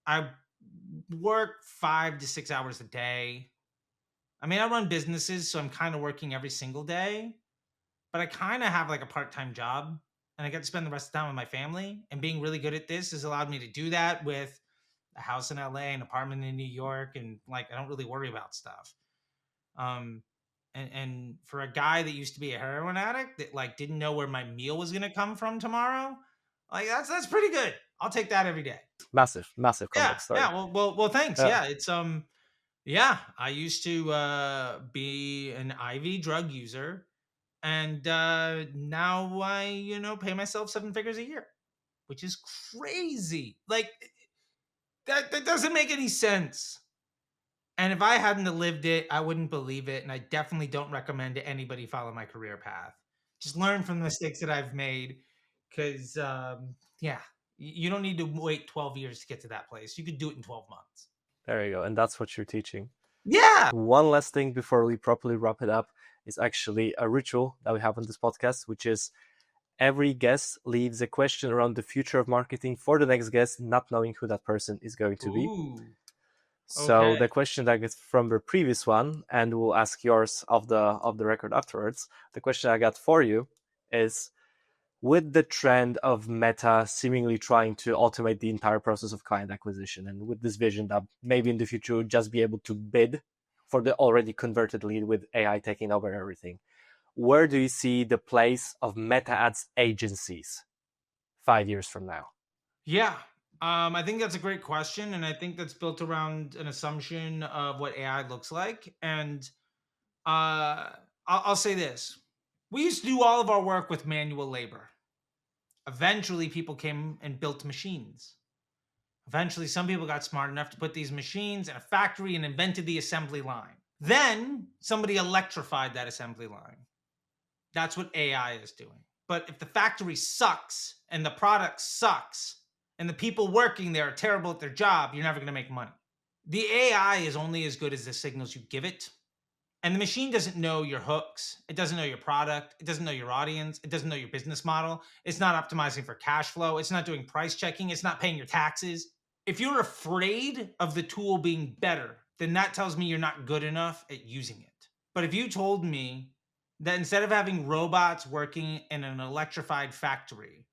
I work 5 to 6 hours a day. I mean, I run businesses, so I'm kind of working every single day, but I kind of have like a part time job and I get to spend the rest of the time with my family. And being really good at this has allowed me to do that with a house in LA, an apartment in New York, and like I don't really worry about stuff. Um, and for a guy that used to be a heroin addict that like didn't know where my meal was gonna come from tomorrow, like that's pretty good. I'll take that every day. Massive Yeah, comeback story. yeah. Well. Thanks. Yeah, Yeah, it's yeah. I used to be an IV drug user, and now I pay myself 7 figures a year, which is crazy. Like that doesn't make any sense. And if I hadn't have lived it, I wouldn't believe it, and I definitely don't recommend anybody follow my career path. Just learn from the mistakes that I've made, because yeah, you don't need to wait 12 years to get to that place. You could do it in 12 months. there you go. And that's what you're teaching. Yeah. One last thing before we properly wrap it up is actually a ritual that we have on this podcast, which is every guest leaves a question around the future of marketing for the next guest, not knowing who that person is going to be. Ooh. So Okay. the question that I got from the previous one, and we'll ask yours of the record afterwards. The question I got for you is, with the trend of Meta seemingly trying to automate the entire process of client acquisition, and with this vision that maybe in the future we'll just be able to bid for the already converted lead with AI taking over everything, where do you see the place of Meta ads agencies 5 years from now? Yeah. I think that's a great question, and I think that's built around an assumption of what AI looks like. And I'll say this: we used to do all of our work with manual labor. Eventually, people came and built machines. Eventually, some people got smart enough to put these machines in a factory and invented the assembly line. Then somebody electrified that assembly line. That's what AI is doing. But if the factory sucks and the product sucks and the people working there are terrible at their job, you're never going to make money. The AI is only as good as the signals you give it. And the machine doesn't know your hooks. It doesn't know your product. It doesn't know your audience. It doesn't know your business model. It's not optimizing for cash flow. It's not doing price checking. It's not paying your taxes. If you're afraid of the tool being better, then that tells me you're not good enough at using it. But if you told me that instead of having robots working in an electrified factory,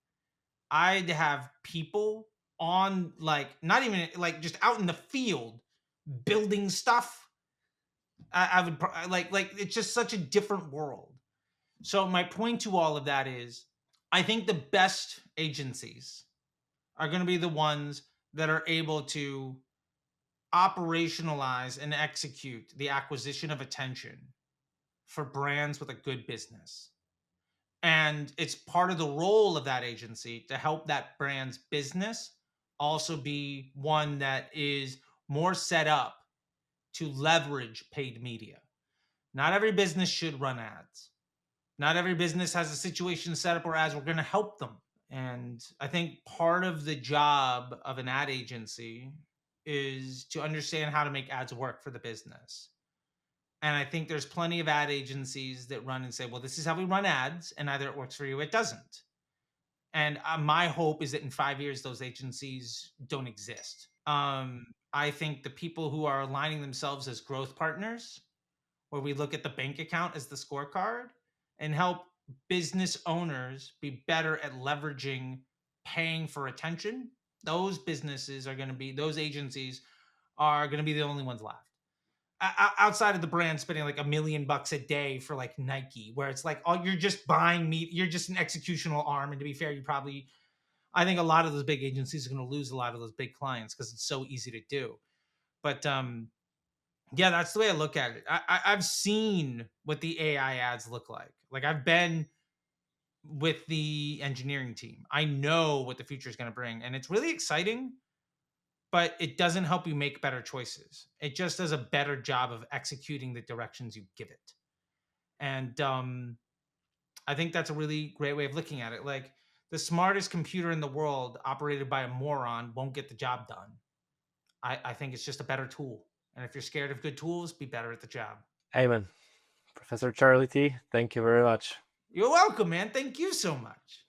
I'd have people on, like, not even like just out in the field building stuff, I would like it's just such a different world. So my point to all of that is I think the best agencies are going to be the ones that are able to operationalize and execute the acquisition of attention for brands with a good business. And it's part of the role of that agency to help that brand's business also be one that is more set up to leverage paid media. Not every business should run ads. Not every business has a situation set up where ads are going to help them. And I think part of the job of an ad agency is to understand how to make ads work for the business. And I think there's plenty of ad agencies that run and say, well, this is how we run ads, and either it works for you or it doesn't. And my hope is that in 5 years, those agencies don't exist. I think the people who are aligning themselves as growth partners, where we look at the bank account as the scorecard and help business owners be better at leveraging paying for attention, those businesses are going to be, those agencies are going to be the only ones left. Outside of the brand spending like $1 million a day for like Nike, where it's like, oh, you're just buying meat, you're just an executional arm. And to be fair, I think a lot of those big agencies are going to lose a lot of those big clients because it's so easy to do. But Yeah, that's the way I look at it. I've seen what the AI ads look like. Like I've been with the engineering team. I know what the future is going to bring, and it's really exciting. But it doesn't help you make better choices. It just does a better job of executing the directions you give it. And I think that's a really great way of looking at it. Like the smartest computer in the world, operated by a moron, won't get the job done. I think it's just a better tool. And if you're scared of good tools, be better at the job. Amen. Professor Charley T, thank you very much. You're welcome, man. Thank you so much.